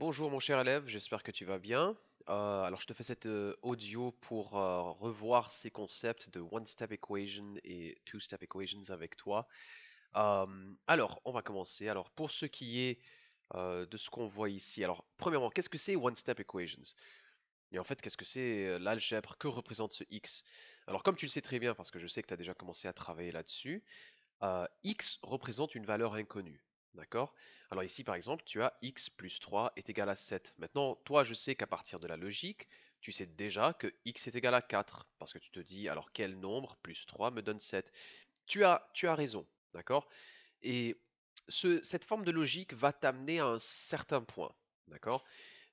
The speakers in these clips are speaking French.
Bonjour mon cher élève, j'espère que tu vas bien. Alors je te fais cette audio pour revoir ces concepts de one-step equation et two-step equations avec toi. Alors on va commencer. Alors pour ce qui est de ce qu'on voit ici, alors premièrement, qu'est-ce que c'est one-step equations? Et en fait, qu'est-ce que c'est l'algèbre? Que représente ce x? Alors comme tu le sais très bien, parce que je sais que tu as déjà commencé à travailler là-dessus, x représente une valeur inconnue. D'accord? Alors ici, par exemple, tu as x plus 3 est égal à 7. Maintenant, toi, je sais qu'à partir de la logique, tu sais déjà que x est égal à 4. Parce que tu te dis, alors quel nombre plus 3 me donne 7? Tu as raison. D'accord? Et cette forme de logique va t'amener à un certain point. D'accord?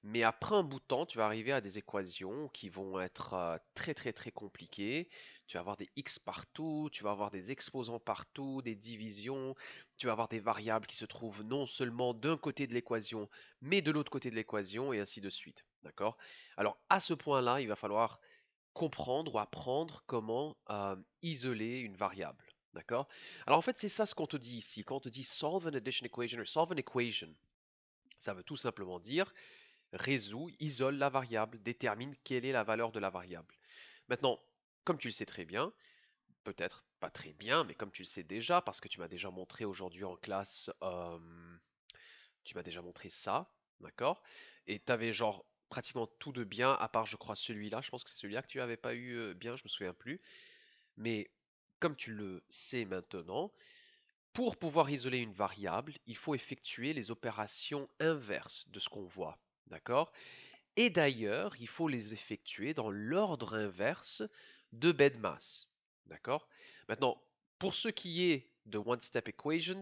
Mais après un bout de temps, tu vas arriver à des équations qui vont être très très très compliquées. Tu vas avoir des x partout, tu vas avoir des exposants partout, des divisions, tu vas avoir des variables qui se trouvent non seulement d'un côté de l'équation, mais de l'autre côté de l'équation, et ainsi de suite. D'accord? Alors à ce point-là, il va falloir comprendre ou apprendre comment isoler une variable. D'accord? Alors en fait, c'est ça ce qu'on te dit ici. Quand on te dit solve an addition equation ou solve an equation, ça veut tout simplement dire résout, isole la variable, détermine quelle est la valeur de la variable. Maintenant, comme tu le sais très bien, peut-être pas très bien, mais comme tu le sais déjà, parce que tu m'as déjà montré aujourd'hui en classe, tu m'as déjà montré ça, d'accord? Et tu avais genre pratiquement tout de bien, à part je crois celui-là, je pense que c'est celui-là que tu avais pas eu bien, je me souviens plus. Mais comme tu le sais maintenant, pour pouvoir isoler une variable, il faut effectuer les opérations inverses de ce qu'on voit, d'accord? Et d'ailleurs, il faut les effectuer dans l'ordre inverse de BEDMAS. D'accord? Maintenant, pour ce qui est de one-step equations,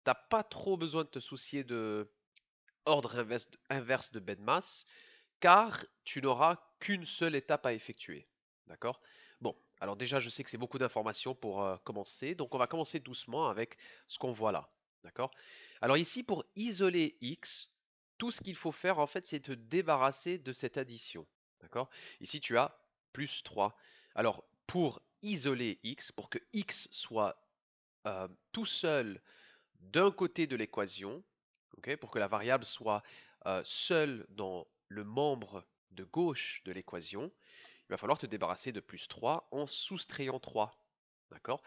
t'as pas trop besoin de te soucier de ordre inverse de BEDMAS, car tu n'auras qu'une seule étape à effectuer. D'accord? Bon, alors déjà, je sais que c'est beaucoup d'informations pour commencer, donc on va commencer doucement avec ce qu'on voit là. D'accord? Alors ici, pour isoler x, tout ce qu'il faut faire, en fait, c'est te débarrasser de cette addition. D'accord? Ici, tu as plus 3. Alors, pour isoler x, pour que x soit tout seul d'un côté de l'équation, ok, pour que la variable soit seule dans le membre de gauche de l'équation, il va falloir te débarrasser de plus 3 en soustrayant 3. D'accord?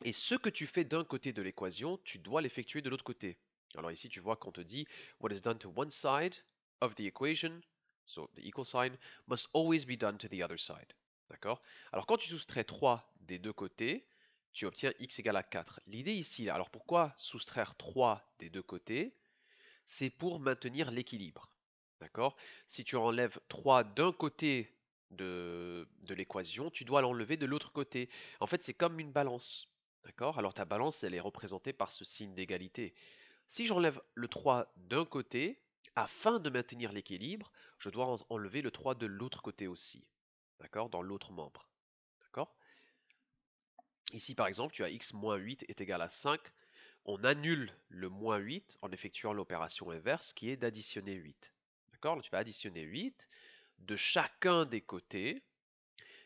Et ce que tu fais d'un côté de l'équation, tu dois l'effectuer de l'autre côté. Alors ici, tu vois qu'on te dit what is done to one side of the equation, so the equal sign, must always be done to the other side. D'accord? Alors quand tu soustrais 3 des deux côtés, tu obtiens x égale à 4. L'idée ici, alors pourquoi soustraire 3 des deux côtés? C'est pour maintenir l'équilibre. D'accord? Si tu enlèves 3 d'un côté de l'équation, tu dois l'enlever de l'autre côté. En fait, c'est comme une balance. D'accord? Alors ta balance, elle est représentée par ce signe d'égalité. Si j'enlève le 3 d'un côté, afin de maintenir l'équilibre, je dois enlever le 3 de l'autre côté aussi. D'accord? Dans l'autre membre. D'accord? Ici, par exemple, tu as x moins 8 est égal à 5. On annule le moins 8 en effectuant l'opération inverse qui est d'additionner 8. D'accord? Tu vas additionner 8 de chacun des côtés.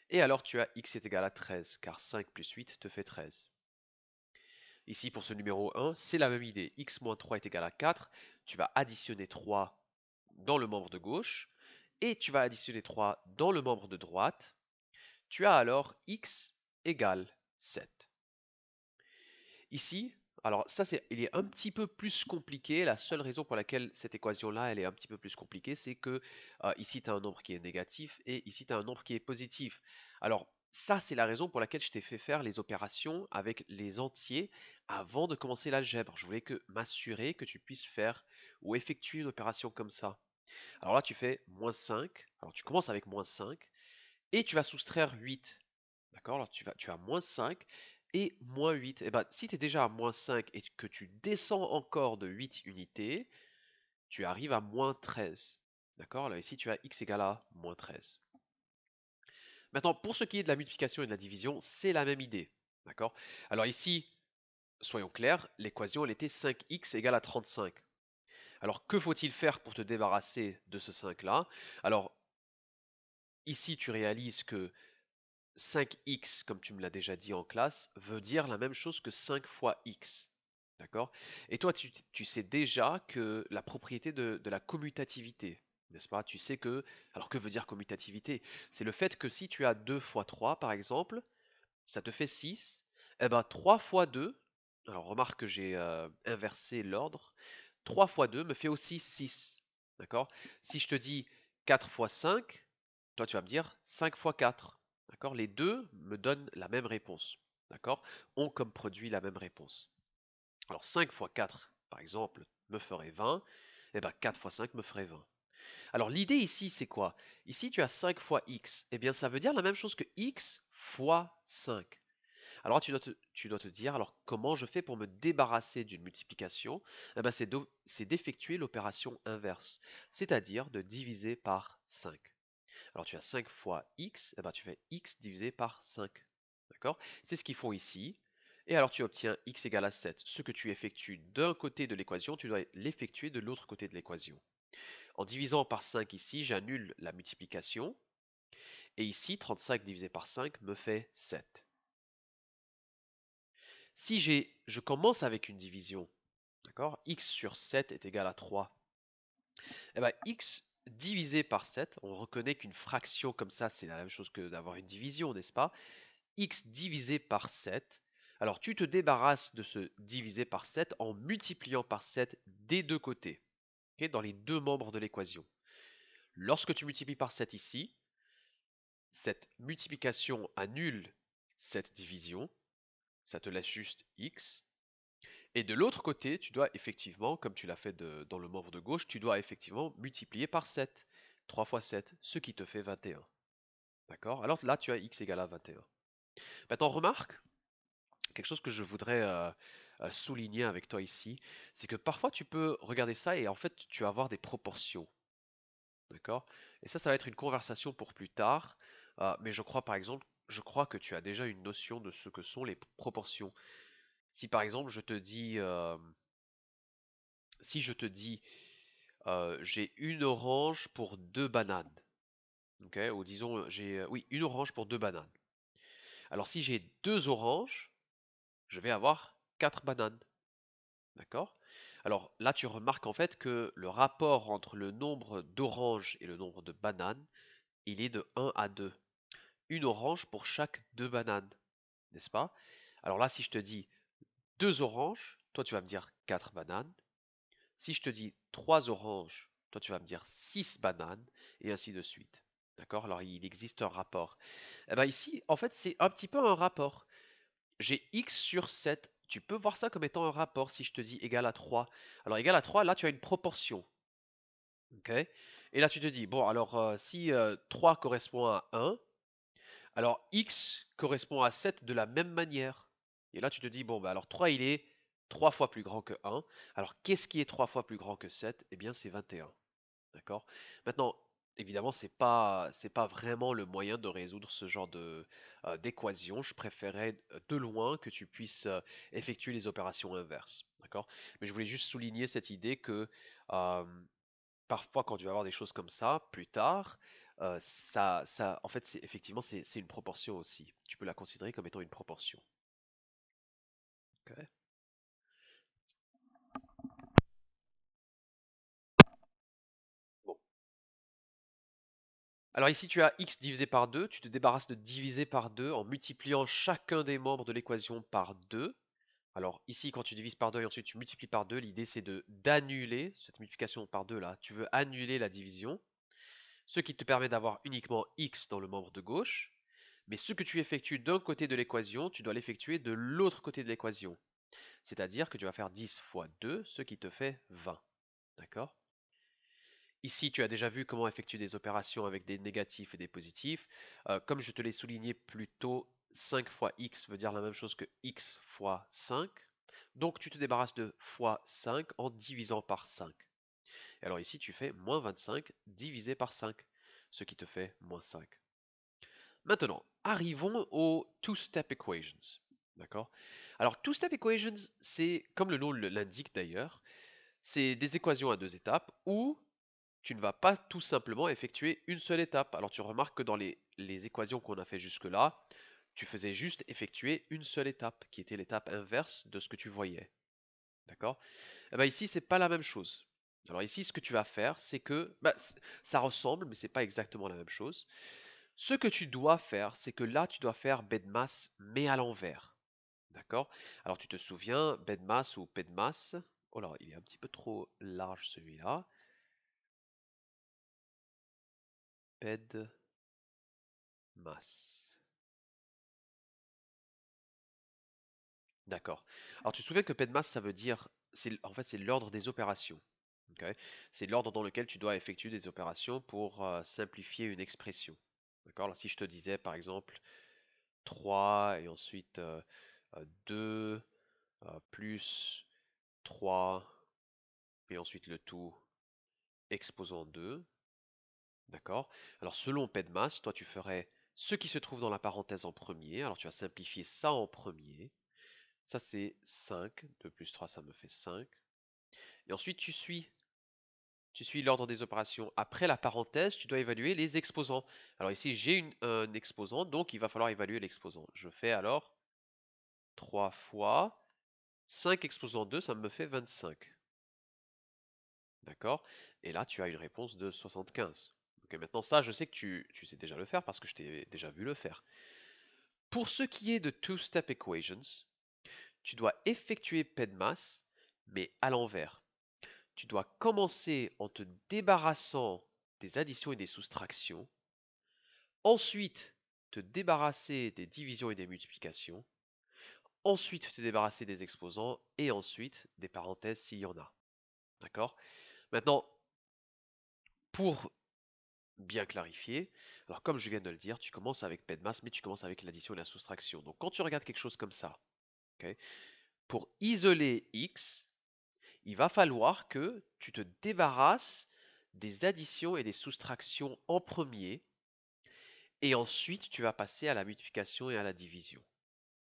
Et alors tu as x est égal à 13, car 5 plus 8 te fait 13. Ici, pour ce numéro 1, c'est la même idée. X moins 3 est égal à 4. Tu vas additionner 3 dans le membre de gauche. Et tu vas additionner 3 dans le membre de droite. Tu as alors x égale 7. Ici, alors ça, il est un petit peu plus compliqué. La seule raison pour laquelle cette équation-là, elle est un petit peu plus compliquée, c'est que ici, tu as un nombre qui est négatif et ici, tu as un nombre qui est positif. Alors, ça, c'est la raison pour laquelle je t'ai fait faire les opérations avec les entiers avant de commencer l'algèbre. Je voulais m'assurer que tu puisses faire ou effectuer une opération comme ça. Alors là, tu fais moins 5. Alors, tu commences avec moins 5 et tu vas soustraire 8. D'accord? Alors tu as moins 5 et moins 8. Et ben, si tu es déjà à moins 5 et que tu descends encore de 8 unités, tu arrives à moins 13. D'accord? Là, ici, tu as x égale à moins 13. Maintenant, pour ce qui est de la multiplication et de la division, c'est la même idée. D'accord? Alors ici, soyons clairs, l'équation, elle était 5x égale à 35. Alors, que faut-il faire pour te débarrasser de ce 5-là? Alors, ici, tu réalises que 5x, comme tu me l'as déjà dit en classe, veut dire la même chose que 5 fois x. D'accord? Et toi, tu sais déjà que la propriété de la commutativité, n'est-ce pas? Tu sais que, alors que veut dire commutativité? C'est le fait que si tu as 2 fois 3, par exemple, ça te fait 6. Eh ben 3 fois 2, alors remarque que j'ai inversé l'ordre, 3 fois 2 me fait aussi 6. D'accord? Si je te dis 4 fois 5, toi tu vas me dire 5 fois 4. D'accord? Les deux me donnent la même réponse. D'accord? Ont comme produit la même réponse. Alors 5 fois 4, par exemple, me ferait 20. Et ben 4 fois 5 me ferait 20. Alors l'idée ici, c'est quoi? Ici, tu as 5 fois x. Eh bien, ça veut dire la même chose que x fois 5. Alors là, tu dois te dire, alors comment je fais pour me débarrasser d'une multiplication? Eh ben, c'est d'effectuer l'opération inverse, c'est-à-dire de diviser par 5. Alors tu as 5 fois x, eh ben, tu fais x divisé par 5. D'accord? C'est ce qu'ils font ici. Et alors tu obtiens x égale à 7. Ce que tu effectues d'un côté de l'équation, tu dois l'effectuer de l'autre côté de l'équation. En divisant par 5 ici, j'annule la multiplication. Et ici, 35 divisé par 5 me fait 7. Si je commence avec une division, d'accord, x sur 7 est égal à 3, eh ben, x divisé par 7, on reconnaît qu'une fraction comme ça, c'est la même chose que d'avoir une division, n'est-ce pas? X divisé par 7. Alors tu te débarrasses de ce divisé par 7 en multipliant par 7 des deux côtés, ok, dans les deux membres de l'équation. Lorsque tu multiplies par 7 ici, cette multiplication annule cette division, ça te laisse juste x. Et de l'autre côté, tu dois effectivement, comme tu l'as fait dans le membre de gauche, tu dois effectivement multiplier par 7. 3 fois 7, ce qui te fait 21. D'accord? Alors là, tu as x égale à 21. Maintenant, remarque, quelque chose que je voudrais souligner avec toi ici, c'est que parfois tu peux regarder ça et en fait tu vas avoir des proportions. D'accord? Et ça va être une conversation pour plus tard. Mais je crois par exemple, je crois que tu as déjà une notion de ce que sont les proportions. Si par exemple je te dis, si je te dis, j'ai une orange pour deux bananes, ok? Ou disons, oui, une orange pour deux bananes. Alors si j'ai deux oranges, je vais avoir quatre bananes. D'accord? Alors là, tu remarques en fait que le rapport entre le nombre d'oranges et le nombre de bananes, il est de 1 à 2. Une orange pour chaque deux bananes, n'est-ce pas? Alors là, si je te dis deux oranges, toi tu vas me dire 4 bananes. Si je te dis 3 oranges, toi tu vas me dire 6 bananes, et ainsi de suite. D'accord? Alors il existe un rapport. Eh ben ici, en fait, c'est un petit peu un rapport. J'ai x sur 7. Tu peux voir ça comme étant un rapport si je te dis égal à 3. Alors égal à 3, là tu as une proportion. Ok? Et là tu te dis, bon alors si 3 correspond à 1, alors x correspond à 7 de la même manière. Et là tu te dis, bon bah alors 3 il est 3 fois plus grand que 1. Alors qu'est-ce qui est 3 fois plus grand que 7? Eh bien c'est 21. D'accord? Maintenant, évidemment, c'est pas vraiment le moyen de résoudre ce genre d'équation. Je préférais de loin que tu puisses effectuer les opérations inverses. D'accord? Mais je voulais juste souligner cette idée que euh, parfois, quand tu vas avoir des choses comme ça, plus tard, en fait, effectivement, c'est une proportion aussi. Tu peux la considérer comme étant une proportion. Ok. Bon. Alors ici, tu as x divisé par 2. Tu te débarrasses de diviser par 2 en multipliant chacun des membres de l'équation par 2. Alors ici, quand tu divises par 2 et ensuite tu multiplies par 2, l'idée c'est de d'annuler cette multiplication par 2 là. Tu veux annuler la division, ce qui te permet d'avoir uniquement x dans le membre de gauche. Mais ce que tu effectues d'un côté de l'équation, tu dois l'effectuer de l'autre côté de l'équation. C'est-à-dire que tu vas faire 10 fois 2, ce qui te fait 20. D'accord? Ici, tu as déjà vu comment effectuer des opérations avec des négatifs et des positifs. Comme je te l'ai souligné plus tôt, 5 fois x veut dire la même chose que x fois 5. Donc tu te débarrasses de fois 5 en divisant par 5. Et alors ici, tu fais moins 25 divisé par 5, ce qui te fait moins 5. Maintenant, arrivons aux two-step equations. D'accord? Alors, two-step equations, c'est, comme le nom l'indique d'ailleurs, c'est des équations à deux étapes où tu ne vas pas tout simplement effectuer une seule étape. Alors tu remarques que dans les équations qu'on a fait jusque-là, tu faisais juste effectuer une seule étape, qui était l'étape inverse de ce que tu voyais. D'accord? Eh ben ici, c'est pas la même chose. Alors ici, ce que tu vas faire, c'est que ça ressemble, mais c'est pas exactement la même chose. Ce que tu dois faire, c'est que là, tu dois faire BEDMAS, mais à l'envers. D'accord? Alors tu te souviens, BEDMAS ou PEDMAS. Oh là, il est un petit peu trop large celui-là. PEDMAS. D'accord. Alors tu te souviens que PEDMAS, ça veut dire, en fait, c'est l'ordre des opérations. Ok. C'est l'ordre dans lequel tu dois effectuer des opérations pour simplifier une expression. D'accord? Alors si je te disais par exemple 3 et ensuite 2 plus 3 et ensuite le tout exposant 2. D'accord? Alors selon PEDMAS, toi tu ferais ce qui se trouve dans la parenthèse en premier. Alors tu vas simplifier ça en premier. Ça c'est 5. 2 plus 3 ça me fait 5. Et ensuite tu suis l'ordre des opérations. Après la parenthèse, tu dois évaluer les exposants. Alors ici j'ai un exposant, donc il va falloir évaluer l'exposant. Je fais alors 3 fois 5 exposant 2, ça me fait 25. D'accord? Et là, tu as une réponse de 75. Ok, maintenant ça, je sais que tu sais déjà le faire parce que je t'ai déjà vu le faire. Pour ce qui est de two-step equations, tu dois effectuer PEDMAS, mais à l'envers. Tu dois commencer en te débarrassant des additions et des soustractions, ensuite te débarrasser des divisions et des multiplications, ensuite te débarrasser des exposants et ensuite des parenthèses s'il y en a. D'accord? Maintenant, pour bien clarifier, alors comme je viens de le dire, tu commences avec PEDMAS, mais tu commences avec l'addition et la soustraction. Donc quand tu regardes quelque chose comme ça, ok, pour isoler X, il va falloir que tu te débarrasses des additions et des soustractions en premier, et ensuite tu vas passer à la multiplication et à la division.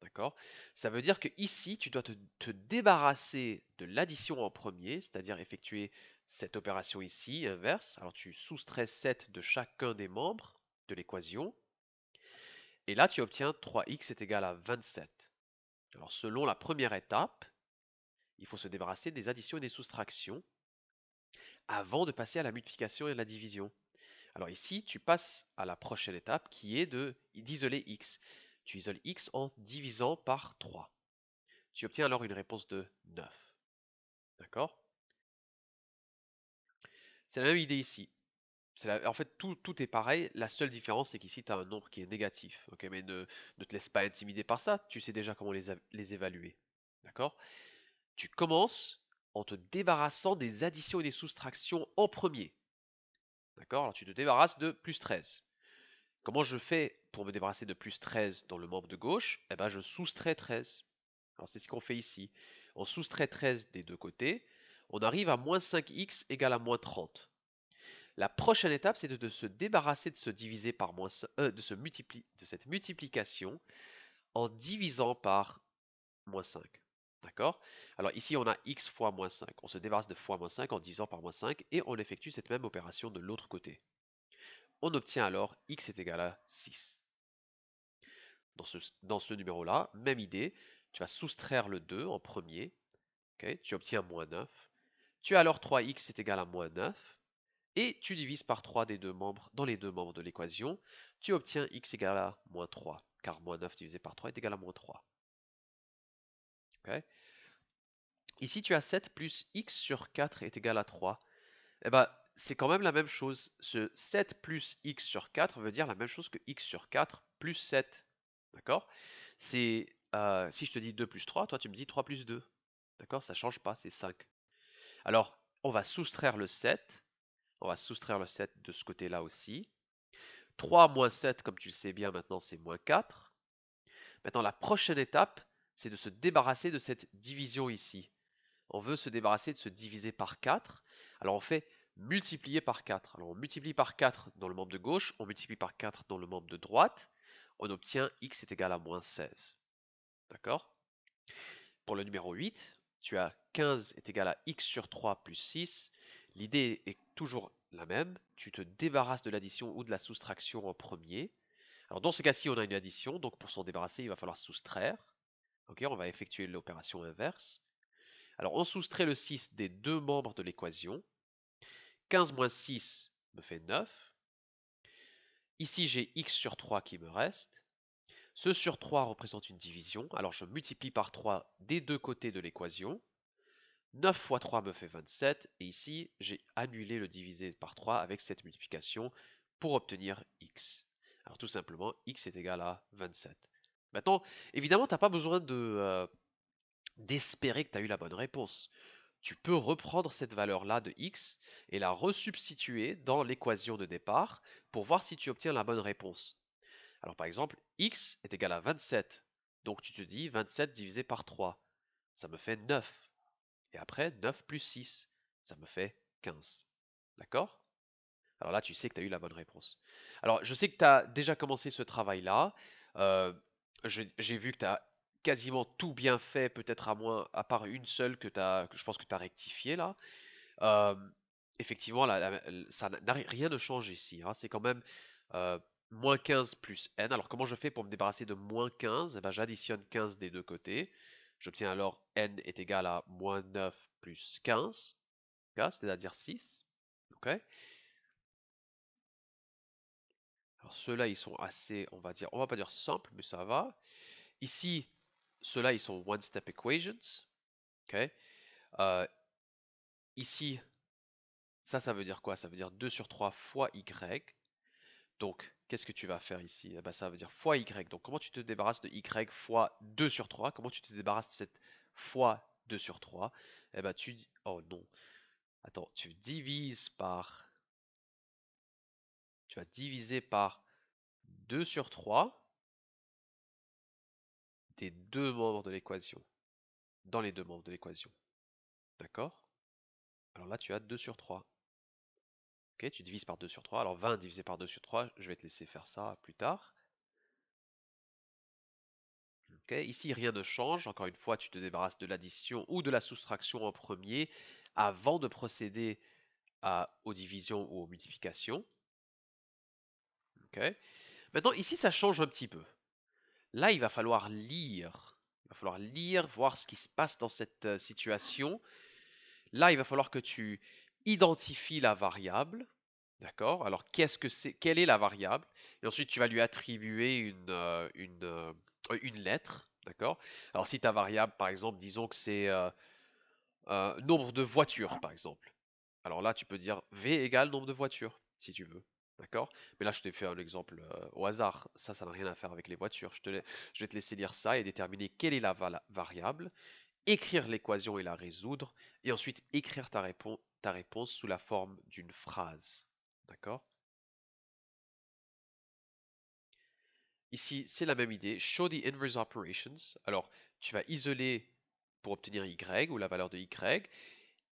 D'accord? Ça veut dire que ici, tu dois te débarrasser de l'addition en premier, c'est-à-dire effectuer cette opération ici, inverse. Alors tu soustrais 7 de chacun des membres de l'équation, et là tu obtiens 3x est égal à 27. Alors selon la première étape, il faut se débarrasser des additions et des soustractions avant de passer à la multiplication et à la division. Alors ici, tu passes à la prochaine étape qui est d'isoler x. Tu isoles x en divisant par 3. Tu obtiens alors une réponse de 9. D'accord? C'est la même idée ici. En fait, tout est pareil. La seule différence, c'est qu'ici, tu as un nombre qui est négatif. Ok, mais ne te laisse pas intimider par ça. Tu sais déjà comment les évaluer. D'accord? Tu commences en te débarrassant des additions et des soustractions en premier. D'accord? Alors, tu te débarrasses de plus 13. Comment je fais pour me débarrasser de plus 13 dans le membre de gauche? Eh ben, je soustrais 13. Alors, c'est ce qu'on fait ici. On soustrait 13 des deux côtés. On arrive à moins 5x égale à moins 30. La prochaine étape, c'est de se débarrasser de ce divisé par de cette multiplication en divisant par moins 5. D'accord? Alors ici, on a x fois moins 5. On se débarrasse de fois moins 5 en divisant par moins 5 et on effectue cette même opération de l'autre côté. On obtient alors x est égal à 6. Dans ce numéro-là, même idée, tu vas soustraire le 2 en premier. Okay, tu obtiens moins 9. Tu as alors 3x est égal à moins 9. Et tu divises par 3 dans les deux membres de l'équation. Tu obtiens x égale à moins 3, car moins 9 divisé par 3 est égal à moins 3. Okay. Ici, tu as 7 plus x sur 4 est égal à 3. Eh ben, c'est quand même la même chose. Ce 7 plus x sur 4 veut dire la même chose que x sur 4 plus 7. D'accord? Si je te dis 2 plus 3, toi tu me dis 3 plus 2. D'accord? Ça ne change pas, c'est 5. Alors, on va soustraire le 7. On va soustraire le 7 de ce côté-là aussi. 3 moins 7, comme tu le sais bien maintenant, c'est moins 4. Maintenant, la prochaine étape, c'est de se débarrasser de cette division ici. On veut se débarrasser de se diviser par 4. Alors on fait multiplier par 4. Alors on multiplie par 4 dans le membre de gauche, on multiplie par 4 dans le membre de droite. On obtient x est égal à moins 16. D'accord? Pour le numéro 8, tu as 15 est égal à x sur 3 plus 6. L'idée est toujours la même. Tu te débarrasses de l'addition ou de la soustraction en premier. Alors dans ce cas-ci, on a une addition, donc pour s'en débarrasser, il va falloir soustraire. Ok, on va effectuer l'opération inverse. Alors, on soustrait le 6 des deux membres de l'équation. 15 moins 6 me fait 9. Ici, j'ai x sur 3 qui me reste. Ce sur 3 représente une division. Alors, je multiplie par 3 des deux côtés de l'équation. 9 fois 3 me fait 27. Et ici, j'ai annulé le divisé par 3 avec cette multiplication pour obtenir x. Alors, tout simplement, x est égal à 27. Maintenant, évidemment, tu n'as pas besoin d'espérer que tu as eu la bonne réponse. Tu peux reprendre cette valeur-là de x et la resubstituer dans l'équation de départ pour voir si tu obtiens la bonne réponse. Alors par exemple, x est égal à 27. Donc tu te dis 27 divisé par 3. Ça me fait 9. Et après, 9 plus 6, ça me fait 15. D'accord? Alors là, tu sais que tu as eu la bonne réponse. Alors, je sais que tu as déjà commencé ce travail-là. Euh, j'ai vu que tu as quasiment tout bien fait, peut-être à part une seule que je pense que tu as rectifié là. Euh, Effectivement, ça n'a rien de changé ici, hein. C'est quand même euh, moins 15 plus n. Alors, comment je fais pour me débarrasser de moins 15? Eh ben, j'additionne 15 des deux côtés. J'obtiens alors n est égal à moins 9 plus 15, c'est-à-dire 6. Ok. Alors ceux-là, ils sont assez, on va pas dire simples, mais ça va. Ici, ceux-là, ils sont one-step equations. Ok. Euh, Ici, ça veut dire quoi? Ça veut dire 2 sur 3 fois y. Donc, qu'est-ce que tu vas faire ici? Eh ben, ça veut dire fois y. Donc, comment tu te débarrasses de y fois 2 sur 3? Comment tu te débarrasses de cette fois 2 sur 3? Eh ben, tu dis... Oh non. Attends, tu divises par... Tu vas diviser par 2 sur 3 des deux membres de l'équation. Dans les deux membres de l'équation. D'accord? Alors là, tu as 2 sur 3. Ok, tu divises par 2 sur 3. Alors 20 divisé par 2 sur 3, je vais te laisser faire ça plus tard. Ok, ici, rien ne change. Encore une fois, tu te débarrasses de l'addition ou de la soustraction en premier avant de procéder aux divisions ou aux multiplications. Ok. Maintenant, ici, ça change un petit peu. Là, il va falloir lire. Il va falloir lire, voir ce qui se passe dans cette situation. Là, il va falloir que tu identifies la variable. D'accord? Alors, qu'est-ce que c'est? Quelle est la variable? Et ensuite, tu vas lui attribuer une lettre. D'accord? Alors, si ta variable, par exemple, disons que c'est nombre de voitures, par exemple. Alors là, tu peux dire V égale nombre de voitures, si tu veux. D'accord? Mais là, je t'ai fait un exemple au hasard. Ça n'a rien à faire avec les voitures. Je vais te laisser lire ça et déterminer quelle est la variable, écrire l'équation et la résoudre, et ensuite écrire ta réponse sous la forme d'une phrase. D'accord? Ici, c'est la même idée. Show the inverse operations. Alors, tu vas isoler pour obtenir y ou la valeur de y,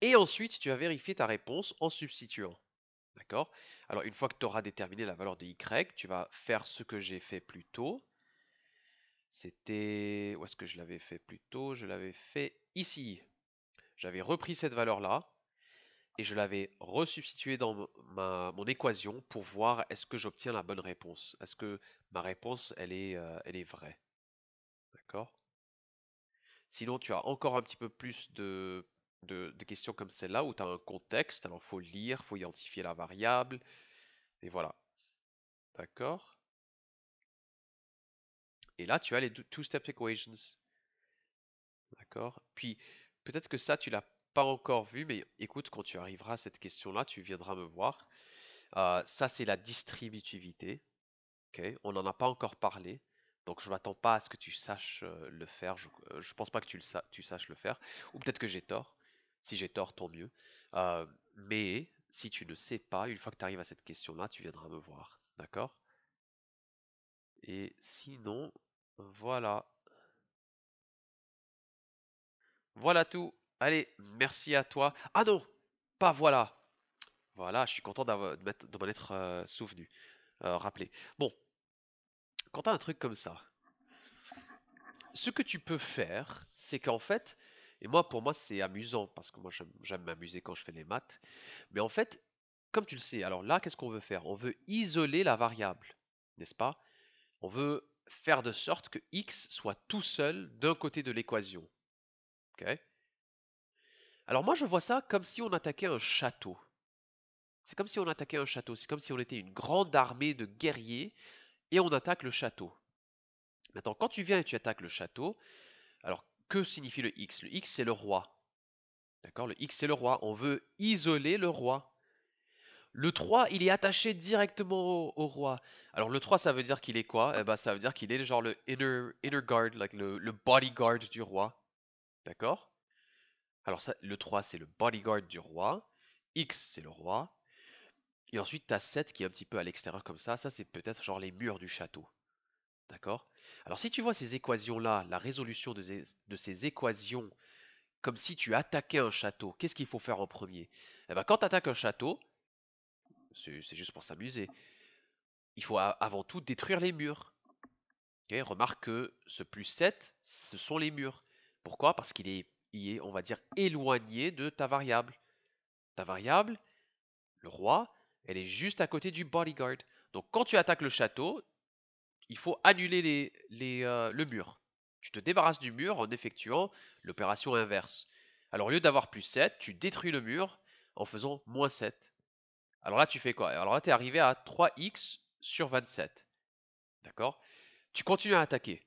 et ensuite tu vas vérifier ta réponse en substituant. D'accord? Alors, une fois que tu auras déterminé la valeur de y, tu vas faire ce que j'ai fait plus tôt. C'était... Où est-ce que je l'avais fait plus tôt? Je l'avais fait ici. J'avais repris cette valeur-là et je l'avais resubstituée dans mon équation pour voir est-ce que j'obtiens la bonne réponse. Est-ce que ma réponse, elle est vraie. D'accord? Sinon, tu as encore un petit peu plus de questions comme celle-là où tu as un contexte. Alors, il faut lire, il faut identifier la variable. Et voilà. D'accord? Et là, tu as les two-step equations. D'accord? Puis, peut-être que ça, tu l'as pas encore vu, mais écoute, quand tu arriveras à cette question-là, tu viendras me voir. Ça, c'est la distributivité. Ok? On n'en a pas encore parlé. Donc, je m'attends pas à ce que tu saches le faire. Je pense pas que tu saches le faire. Ou peut-être que j'ai tort. Si j'ai tort, tant mieux. Mais si tu ne sais pas, une fois que tu arrives à cette question-là, tu viendras me voir. D'accord? Et sinon, voilà. Voilà tout. Allez, merci à toi. Ah non, pas voilà. Voilà, je suis content de m'en être souvenu, rappelé. Bon, quand t'as un truc comme ça, ce que tu peux faire, c'est qu'en fait, et moi pour moi c'est amusant parce que moi j'aime m'amuser quand je fais les maths, mais en fait, comme tu le sais, alors là, qu'est-ce qu'on veut faire? On veut isoler la variable, n'est-ce pas? On veut faire de sorte que x soit tout seul d'un côté de l'équation. Ok. Alors moi, je vois ça comme si on attaquait un château. C'est comme si on attaquait un château. C'est comme si on était une grande armée de guerriers et on attaque le château. Maintenant, quand tu viens et tu attaques le château, alors que signifie le X? Le X, c'est le roi. D'accord? Le X, c'est le roi. On veut isoler le roi. Le 3, il est attaché directement au roi. Alors le 3, ça veut dire qu'il est quoi? Eh ben, ça veut dire qu'il est genre le inner guard, like le bodyguard du roi. D'accord? Alors ça, le 3, c'est le bodyguard du roi. X, c'est le roi. Et ensuite, tu as 7 qui est un petit peu à l'extérieur comme ça. Ça, c'est peut-être genre les murs du château. D'accord? Alors si tu vois ces équations-là, la résolution de ces équations, comme si tu attaquais un château, qu'est-ce qu'il faut faire en premier? Eh ben, quand tu attaques un château, c'est juste pour s'amuser, il faut avant tout détruire les murs. Ok, remarque que ce plus 7, ce sont les murs. Pourquoi? Parce qu'il est, on va dire, éloigné de ta variable. Ta variable, le roi, elle est juste à côté du bodyguard. Donc quand tu attaques le château, il faut annuler le mur. Tu te débarrasses du mur en effectuant l'opération inverse. Alors au lieu d'avoir plus 7, tu détruis le mur en faisant moins 7. Alors là, tu fais quoi? Alors là, tu es arrivé à 3x sur 27. D'accord? Tu continues à attaquer.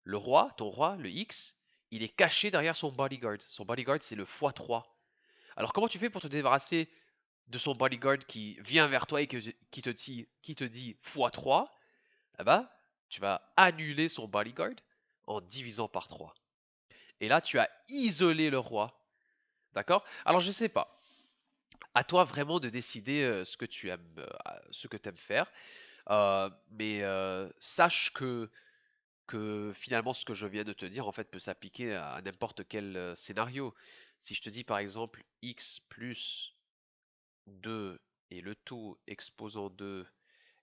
Le roi, ton roi, le X, il est caché derrière son bodyguard. Son bodyguard, c'est le x3. Alors comment tu fais pour te débarrasser de son bodyguard qui vient vers toi et qui te dit x3? Eh ben, tu vas annuler son bodyguard en divisant par 3. Et là, tu as isolé le roi. D'accord? Alors, je sais pas. À toi vraiment de décider ce que tu aimes, ce que tu aimes faire. Mais sache que finalement, ce que je viens de te dire, en fait, peut s'appliquer à n'importe quel scénario. Si je te dis par exemple x plus 2 et le tout exposant 2,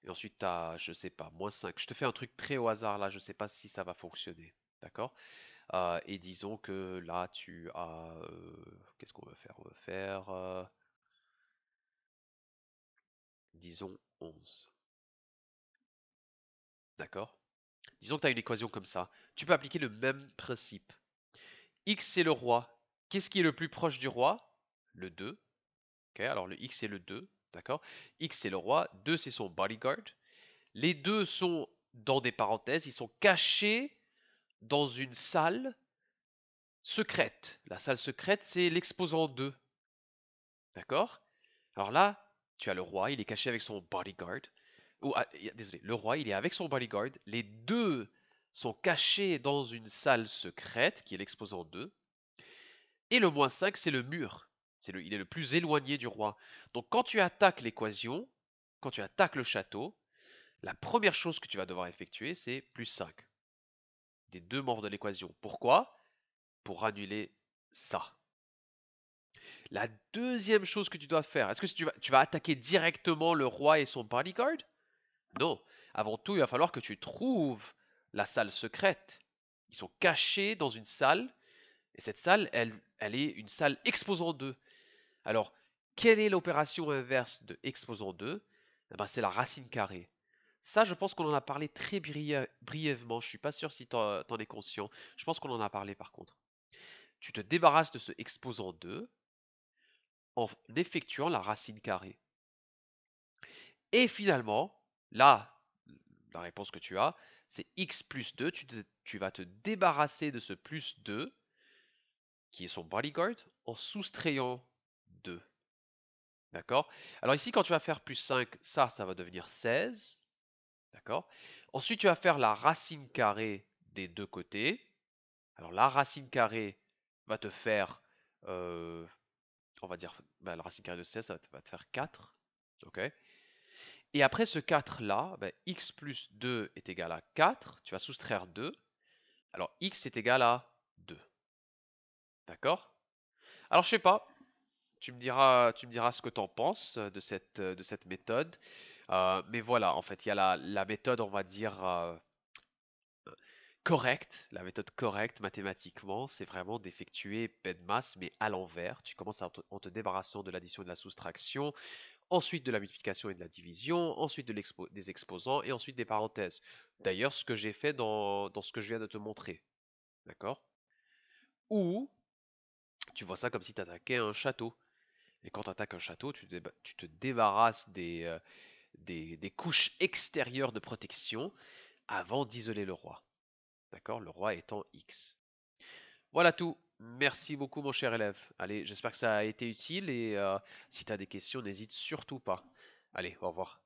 et ensuite tu as, je sais pas, moins 5. Je te fais un truc très au hasard là, je sais pas si ça va fonctionner. D'accord? Et disons que là, tu as. Qu'est-ce qu'on va faire? On va faire, disons, 11. D'accord? Disons que tu as une équation comme ça. Tu peux appliquer le même principe. X, c'est le roi. Qu'est-ce qui est le plus proche du roi? Le 2. Ok, alors le X, c'est le 2. D'accord? X, c'est le roi. 2, c'est son bodyguard. Les deux sont dans des parenthèses. Ils sont cachés dans une salle secrète. La salle secrète, c'est l'exposant 2. D'accord? Alors là, tu as le roi, il est caché avec son bodyguard. Désolé, le roi, il est avec son bodyguard. Les deux sont cachés dans une salle secrète, qui est l'exposant 2. Et le moins 5, c'est le mur. Il est le plus éloigné du roi. Donc quand tu attaques l'équation, quand tu attaques le château, la première chose que tu vas devoir effectuer, c'est plus 5 des deux membres de l'équation. Pourquoi? Pour annuler ça. La deuxième chose que tu dois faire, est-ce que tu vas attaquer directement le roi et son bodyguard? Non. Avant tout, il va falloir que tu trouves la salle secrète. Ils sont cachés dans une salle, et cette salle, elle est une salle exposant 2. Alors, quelle est l'opération inverse de exposant 2? Eh ben, c'est la racine carrée. Ça, je pense qu'on en a parlé très brièvement. Je suis pas sûr si t'en es conscient. Je pense qu'on en a parlé par contre. Tu te débarrasses de ce exposant 2 en effectuant la racine carrée. Et finalement, là, la réponse que tu as, c'est x plus 2. Tu vas te débarrasser de ce plus 2, qui est son bodyguard, en soustrayant 2. D'accord? Alors ici, quand tu vas faire plus 5, ça va devenir 16. D'accord? Ensuite, tu vas faire la racine carrée des deux côtés. Alors la racine carrée va te faire, euh, on va dire, bah, la racine carrée de 16, ça va te faire 4. Ok? Et après ce 4 là, bah, x plus 2 est égal à 4. Tu vas soustraire 2. Alors x est égal à 2. D'accord? Alors je sais pas, tu me diras ce que tu en penses de cette méthode. Mais voilà, en fait, il y a la méthode, on va dire, correcte. La méthode correcte mathématiquement, c'est vraiment d'effectuer p de masse, mais à l'envers. Tu commences en te débarrassant de l'addition et de la soustraction, ensuite de la multiplication et de la division, ensuite des exposants et ensuite des parenthèses. D'ailleurs, ce que j'ai fait dans ce que je viens de te montrer. D'accord? Ou Tu vois ça comme si tu attaquais un château. Et quand tu attaques un château, tu te débarrasses des couches extérieures de protection avant d'isoler le roi. D'accord? Le roi étant X. Voilà tout. Merci beaucoup mon cher élève. Allez, j'espère que ça a été utile et si tu as des questions, n'hésite surtout pas. Allez, au revoir.